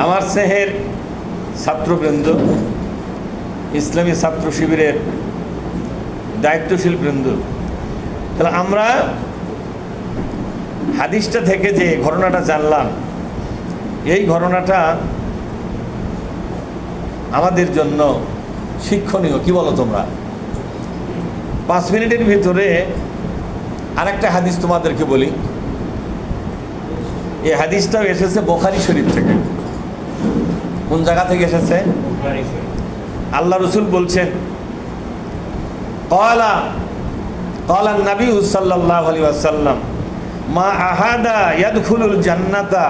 আমার স্নেহের ছাত্রবৃন্দ, ইসলামী ছাত্র শিবিরের দায়িত্বশীল বৃন্দ, তাহলে আমরা হাদিসটা থেকে যে ঘটনাটা জানলাম, এই ঘটনাটা আমাদের জন্য শিক্ষণীয়। কি বলো তোমরা? 5 মিনিটের ভিতরে আরেকটা হাদিস তোমাদেরকে বলি। এই হাদিসটাও এসেছে বুখারী শরীফ থেকে। কোন জায়গা থেকে এসেছে? আল্লাহ রসুল বলছেন, ক্বালা নবী সাল্লাল্লাহু আলাইহি ওয়াসাল্লাম, মা আহাদা ইয়াদখুলুল জান্নাতা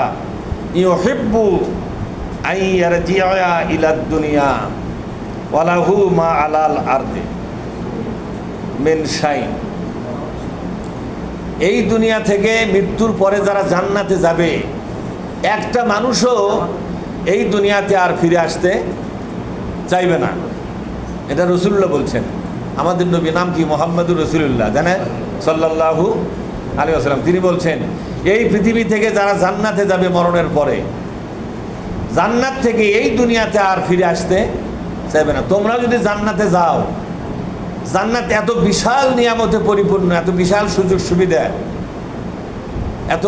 ইউহিব্বু আন ইয়ারজিআ ইলা দুনিয়া ওয়া লাহু মা আলাল আরদি মিন শাই। এই দুনিয়া থেকে মৃত্যুর পরে যারা জান্নাতে যাবে, একটা মানুষও এই দুনিয়াতে আর ফিরে আসতে চাইবে না। এটা রাসূলুল্লাহ বলছেন। আমাদের নবী নাম কি? মুহাম্মদুর রাসূলুল্লাহ, জানেন সাল্লাল্লাহু আলাইহি ওয়াসাল্লাম। তিনি বলছেন, এই পৃথিবী থেকে যারা জান্নাতে যাবে মরণের পরে, জান্নাত থেকে এই দুনিয়াতে আর ফিরে আসতে চাইবে না। তোমরা যদি জান্নাতে যাও, জান্নাত এত বিশাল নিয়ামতে পরিপূর্ণ, এত বিশাল সুযোগ সুবিধা, এত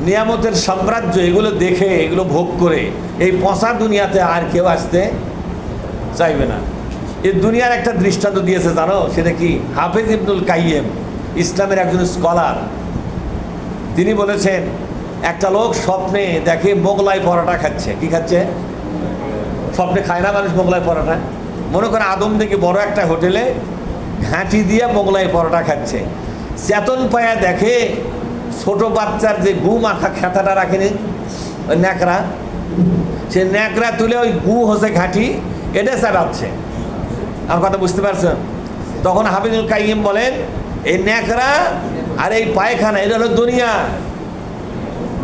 নিয়ামতের সাম্রাজ্য, এগুলো দেখে, এগুলো ভোগ করে এই পচা দুনিয়াতে আর কেউ আসতে চাইবে না। এই দুনিয়ার একটা দৃষ্টান্ত দিয়েছে, জানো সেটা কি? হাফেজ ইবনুল কাইয়িম, ইসলামের একজন স্কলার, তিনি বলেছেন, একটা লোক স্বপ্নে দেখে মোগলাই পরোটা খাচ্ছে। কি খাচ্ছে? স্বপ্নে খায় না মানুষ মোগলাই পরোটা? মনে করে আদম থেকে বড় একটা হোটেলে ঘাঁটি দিয়ে মোগলাই পরোটা খাচ্ছে। চেতন পায়া দেখে ছোট বাচ্চার যে গু মাখা খেতাটা রাখেনি, ওই ন্যাকড়া, সে ন্যাকড়া তুলে ওই গু হচ্ছে ঘাঁটি, এটা চালাচ্ছে। আমার কথা বুঝতে পারছেন? তখন হাফিজুল কাইয়িম বলেন, এই ন্যাকড়া আর এই পায়খানা, এটা হলো দুনিয়া।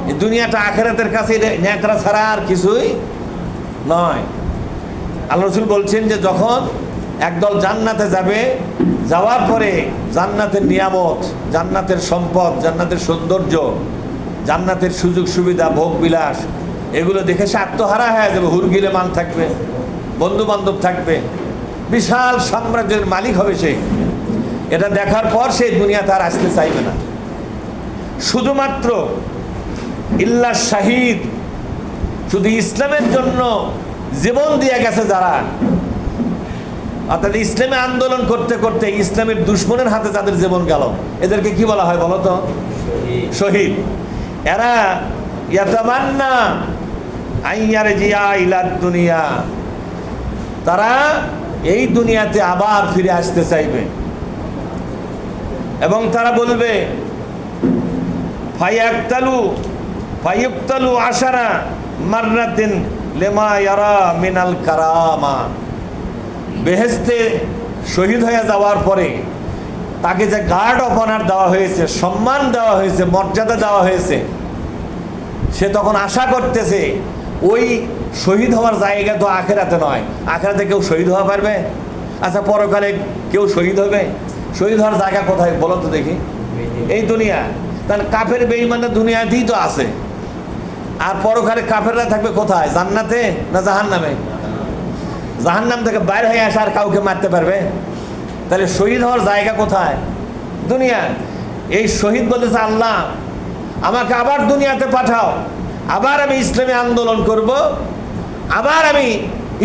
এই দুনিয়াটা আখিরাতের কাছে ন্যাকড়া ছাড়া আর কিছুই নয়। আল্লাহ রাসূল বলছেন যে যখন একদল জান্নাতে যাবে, যাওয়ার পরে জান্নাতের নিয়ামত, জান্নাতের সম্পদ, জান্নাতের সৌন্দর্য, জান্নাতের সুযোগ সুবিধা, ভোগ বিলাস, এগুলো দেখে সে আত্মহারা হয়ে যাবে। হুরগিলে মান থাকবে, বন্ধু বান্ধব থাকবে, বিশাল সাম্রাজ্যের মালিক হবে সে। এটা দেখার পর সেই দুনিয়াতে আর আসতে চাইবে না। শুধুমাত্র ইল্লা শাহিদ, শুধু ইসলামের জন্য জীবন দিয়ে গেছে যারা, অর্থাৎ ইসলামে আন্দোলন করতে করতে ইসলামের দুশমনের হাতে যাদের জীবন গেল, এদেরকে কি বলা হয় বলো তো? শহীদ। এরা ইয়াতামান্না আন ইয়ারজিআ ইলা দুনিয়া, তারা এই দুনিয়াতে আবার ফিরে আসতে চাইবে এবং তারা বলবে, ফায়াক্তালু আশারা মাররাতিন লিমা ইয়ারা মিনাল কারামা। বেহেশতে শহীদ হয়ে যাওয়ার পরে তাকে যে গার্ড অফ অনার দেওয়া হয়েছে, সম্মান দেওয়া হয়েছে, মর্যাদা দেওয়া হয়েছে, সে তখন আশা করতেছে ওই শহীদ হওয়ার জায়গা তো আখিরাতে নয়। আখিরাতে কেউ শহীদ হওয়া পারবে? আচ্ছা, পরকালে কেউ শহীদ হবে? শহীদ হওয়ার জায়গা কোথায় বলো তো দেখি? এই দুনিয়া। তাহলে কাফের বেঈমানরা দুনিয়াতেই তো আছে, আর পরকালে কাফেররা থাকবে কোথায়? জান্নাতে না জাহান্নামে? জাহান্নাম থেকে বাইরে হয়ে আসা আর কাউকে মারতে পারবে? তাহলে শহীদ হওয়ার জায়গা কোথায়? দুনিয়া। এই শহীদ বলতেছে, আল্লাহ আমাকে আবার দুনিয়াতে পাঠাও, আবার আমি ইসলামে আন্দোলন করব, আবার আমি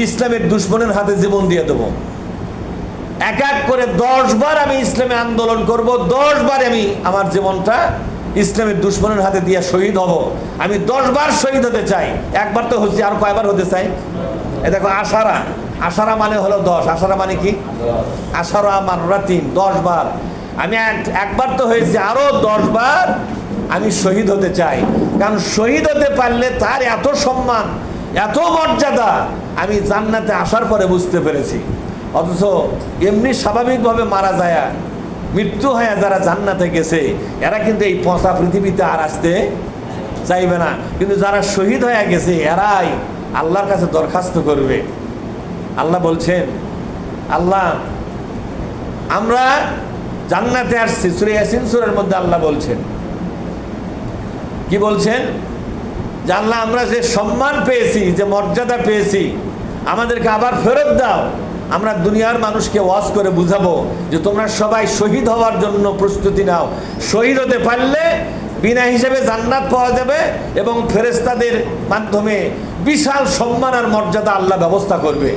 ইসলামের দুশমনের হাতে জীবন দিয়ে দেবো। এক এক করে 10 বার আমি ইসলামে আন্দোলন করব, 10 বার আমি আমার জীবনটা ইসলামের দুশমনের হাতে দিয়ে শহীদ হব। আমি 10 বার শহীদ হতে চাই। একবার তো হচ্ছে, আর কয়বার হতে চাই? এ দেখো, আশারা, আশারা মানে হলো 10। আশারা মানে কি? আশারা মাররাতিন, 10 বার। আমি একবার তো হয়েছে, আরো 10 বার আমি শহীদ হতে চাই। কারণ শহীদ হতে পারলে তার এত সম্মান, এত মর্যাদা আমি জান্নাতে আসার পরে বুঝতে পেরেছি। অথচ এমনি স্বাভাবিকভাবে মারা যায়, মৃত্যু হয়ে যারা জান্নাতে গেছে, এরা কিন্তু এই পচা পৃথিবীতে আর আসতে চাইবে না। কিন্তু যারা শহীদ হয়ে গেছে, এরাই আল্লাহর কাছে দরখাস্ত করবে। আল্লাহ বলছেন, আল্লাহ আমরা জান্নাতে আসছি। সূরা ইয়াসিন সূরার মধ্যে আল্লাহ বলছেন, কি বলছেন? যে আল্লাহ আমরা যে সম্মান পেয়েছি, যে মর্যাদা পেয়েছি, আমাদেরকে আবার ফেরত দাও। আমরা দুনিয়ার মানুষকে ওয়াজ করে বুঝাবো যে তোমরা সবাই শহীদ হওয়ার জন্য প্রস্তুতি নাও। শহীদ হতে পারলে বিনা হিসেবে জান্নাত পাওয়া যাবে এবং ফেরেশতাদের মাধ্যমে বিশাল সম্মান আর মর্যাদা আল্লাহ ব্যবস্থা করবে।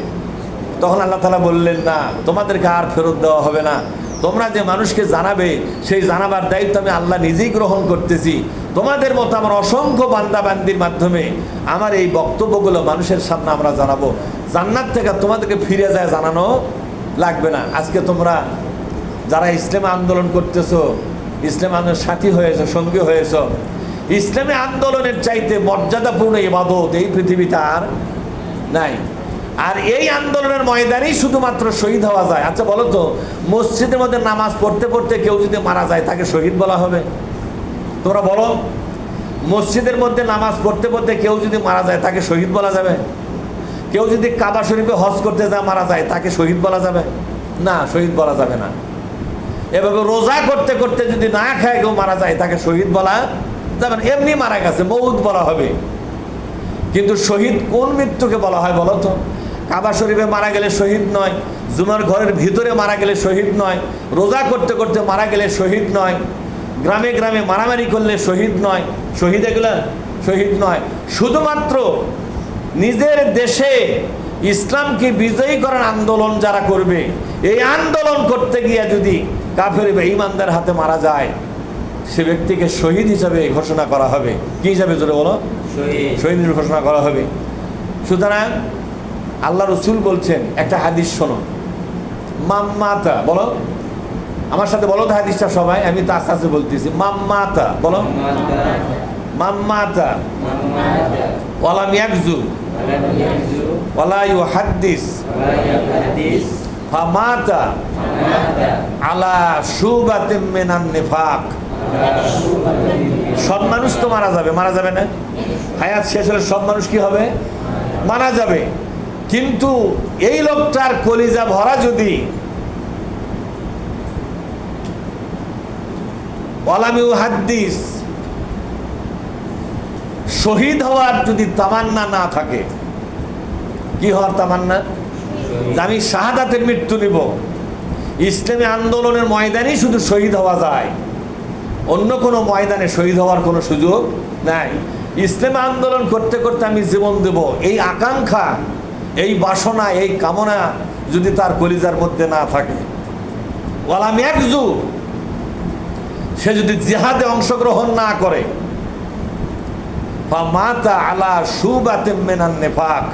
তখন আল্লাহ তাআলা বললেন, না, তোমাদেরকে আর ফেরত দেওয়া হবে না। তোমরা যে মানুষকে জানাবে, সেই জানাবার দায়িত্ব আমি আল্লাহ নিজেই গ্রহণ করতেছি। তোমাদের মতো আমার অসংখ্য বান্দাবান্দির মাধ্যমে আমার এই বক্তব্যগুলো মানুষের সামনে আমরা জানাবো। জান্নাত থেকে তোমাদেরকে ফিরে যায় জানানো লাগবে না। আজকে তোমরা যারা ইসলামী আন্দোলন করতেছো, ইসলামী আন্দোলনের সাথী হয়েছো, সঙ্গী হয়েছো, ইসলামী আন্দোলনের চাইতে মর্যাদাপূর্ণ ইবাদত এই পৃথিবীতে আর নাই। আর এই আন্দোলনের ময়দানেই শুধুমাত্র শহীদ হওয়া যায়। আচ্ছা বলো তো, মসজিদের মধ্যে নামাজ পড়তে পড়তে কেউ যদি মারা যায় তাকে শহীদ বলা হবে? তোমরা বলো, মসজিদের মধ্যে নামাজ পড়তে পড়তে কেউ যদি মারা যায় তাকে শহীদ বলা যাবে? কেউ যদি কাবা শরীফে হজ করতে যা মারা যায় তাকে শহীদ বলা যাবে? না, শহীদ বলা যাবে না। এভাবে রোজা করতে করতে যদি না খায় কেউ মারা যায় তাকে শহীদ বলা যাবে না। এমনি মারা গেছে, মউত বলা হবে। কিন্তু শহীদ কোন মৃত্যুকে বলা হয় বলো তো? কাবা শরীফে মারা গেলে শহীদ নয়, জুমার ঘরের ভিতরে মারা গেলে শহীদ নয়, রোজা করতে করতে মারা গেলে শহীদ নয়, গ্রামে গ্রামে মারামারি করলে শহীদ নয়। শহীদ এগুলা শহীদ নয়। শুধুমাত্র নিজের দেশে ইসলামকে বিজয়ী করার আন্দোলন যারা করবে, এই আন্দোলন করতে গিয়ে যদি কাফের বা ঈমানদার হাতে মারা যায়, সে ব্যক্তিকে শহীদ হিসাবে ঘোষণা করা হবে। কি হিসাবে জোরে বলো? শহীদ ঘোষণা করা হবে। সুতরাং আল্লাহ রসুল বলছেন, একটা হাদিস শোনো, মাম্মাতা, বলো আমার সাথে, বলো তো হাদিসটা সবাই, আমি তো আস্তে আস্তে বলতেছি। মাম্মাতা, বলো, মাম্মাতা ওয়ালাম ইয়াকজু ওয়ালা ইউহাদ্দিস ফামাতা আলা শুবাতিম মিনান নিফাক। সব মানুষ তো মারা যাবে, মারা যাবে না? হায়াত শেষ হলে সব মানুষ কি হবে? মারা যাবে। কিন্তু এই লোকটার কলিজা ভরা যদি ওয়ালাম ইউহাদ্দিস, শহীদ হওয়ার যদি তামান্না না থাকে, কি হওয়ার তামান্না? আমি শাহাদাতের মৃত্যু নিব। ইসলামী আন্দোলনের ময়দানেই শুধু শহীদ হওয়া যায়, অন্য কোনো ময়দানে শহীদ হওয়ার কোনো সুযোগ নাই। ইসলামী আন্দোলন করতে করতে আমি জীবন দেব, এই আকাঙ্ক্ষা, এই বাসনা, এই কামনা যদি তার কলিজার মধ্যে না থাকে, ওয়ালাম ইয়াকজু, সে যদি জিহাদে অংশগ্রহণ না করে, ফামাতা আলা শুবাতিম মিনান নিফাক,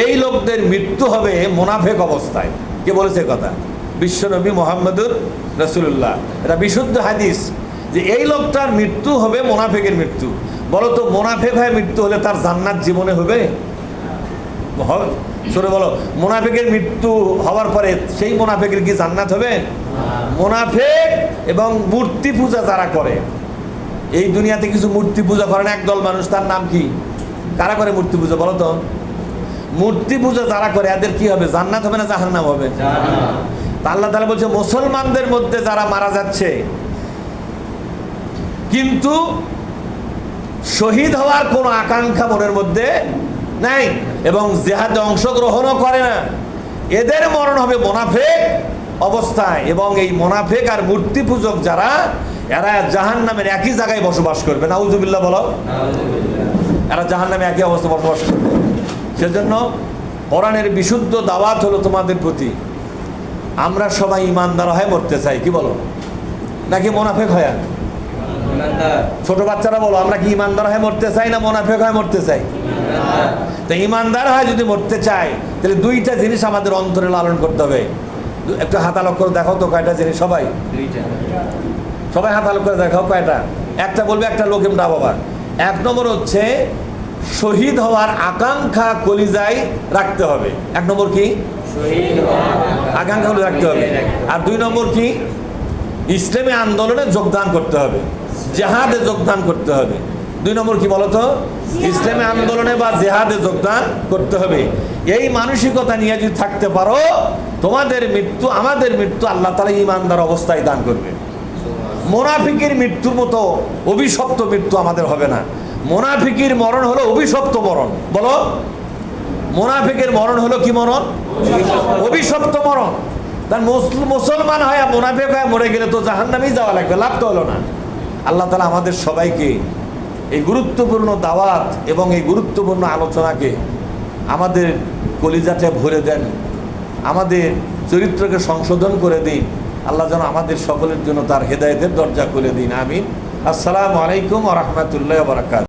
এই লোকদের মৃত্যু হবে মুনাফিক অবস্থায়। কে বলেছে কথা? বিশ্বনবী মুহাম্মদুর রাসূলুল্লাহ। এটা বিশুদ্ধ হাদিস যে এই লোকটার মৃত্যু হবে মুনাফিকের মৃত্যু। বলো তো, মুনাফিক হয়ে মৃত্যু হলে তার জান্নাত জীবনে হবে? সরে বলো, মুনাফিকের মৃত্যু হওয়ার পরে সেই মুনাফিকের কি জান্নাত হবে? মুনাফিক এবং মূর্তি পূজা যারা করে, এই দুনিয়াতে কিছু মূর্তি পূজা করেন একদল মানুষ, তার নাম কি? কারা করে মূর্তি পূজা বলো তো? মূর্তি পূজা যারা করে এদের কি হবে? জান্নাত হবে না জাহান্নাম হবে? আল্লাহ তাআলা বলছে, মুসলমানদের মধ্যে যারা মারা যাচ্ছে কিন্তু শহীদ হওয়ার কোনো আকাঙ্ক্ষা মনের মধ্যে নাই এবং জিহাদে অংশগ্রহণও করে না, এদের মরণ হবে মুনাফিক অবস্থায়। এবং এই মুনাফিক আর মূর্তি পূজক যারা, এরা জাহান্নামের একই জায়গায় বসবাস করবে। নাউজুবিল্লাহ বলো। এরা জাহান্নামে একই অবস্থা বসবাস করবে। সেজন্য কোরআনের বিশুদ্ধ দাওয়াত হলো তোমাদের প্রতি, আমরা সবাই ইমানদার হয়ে মরতে চাই, কি বলো? নাকি মুনাফিক হয়ে? ছোট বাচ্চারা বলো, আমরা কি ইমানদার হয়ে মরতে চাই না মুনাফিক হয়ে মরতে চাই? তো ইমানদার হয়ে যদি মরতে চাই তাহলে দুইটা জিনিস আমাদের অন্তরে লালন করতে হবে। একটু হাত আলোক করে দেখাও তো কয়টা জিনিস, সবাই সবাই হাত আলোক করে দেখাও কয়টা। একটা বলবে, একটা লোক এমটা বাবা। এক নম্বর হচ্ছে শহীদ হওয়ার আকাঙ্ক্ষা কলিজায় রাখতে হবে। এক নম্বর কি? আকাঙ্ক্ষা রাখতে হবে। আর দুই নম্বর কি? ইসলামী আন্দোলনে যোগদান করতে হবে, জিহাদে যোগদান করতে হবে। দুই নম্বর কি বলতো? ইসলামী আন্দোলনে বা জিহাদে যোগদান করতে হবে। এই মানসিকতা নিয়ে যদি থাকতে পারো, তোমাদের মৃত্যু, আমাদের মৃত্যু আল্লাহ তাআলা ঈমানদার অবস্থায় দান করবে। মুনাফিকের মৃত্যুর মতো অভিশপ্ত মৃত্যু আমাদের হবে না। মুনাফিকের মরণ হলো অভিশপ্ত মরণ। বলো, মুনাফিকের মরণ হলো কি মরণ? অভিশপ্ত মরণ। তার মুসলমান হয় মুনাফিক হয়ে মরে গেলে তো জাহান্নামেই যাওয়া লাগবে, লাভ তো হলো না। আল্লাহ তাআলা আমাদের সবাইকে এই গুরুত্বপূর্ণ দাওয়াত এবং এই গুরুত্বপূর্ণ আলোচনাকে আমাদের কলিজাতে ভরে দেন, আমাদের চরিত্রকে সংশোধন করে দিন। আল্লাহ যেন আমাদের সকলের জন্য তার হেদায়েতের দরজা খুলে দিন। আমিন। আসসালামু আলাইকুম ওয়া রাহমাতুল্লাহি ওয়া বারাকাতুহু।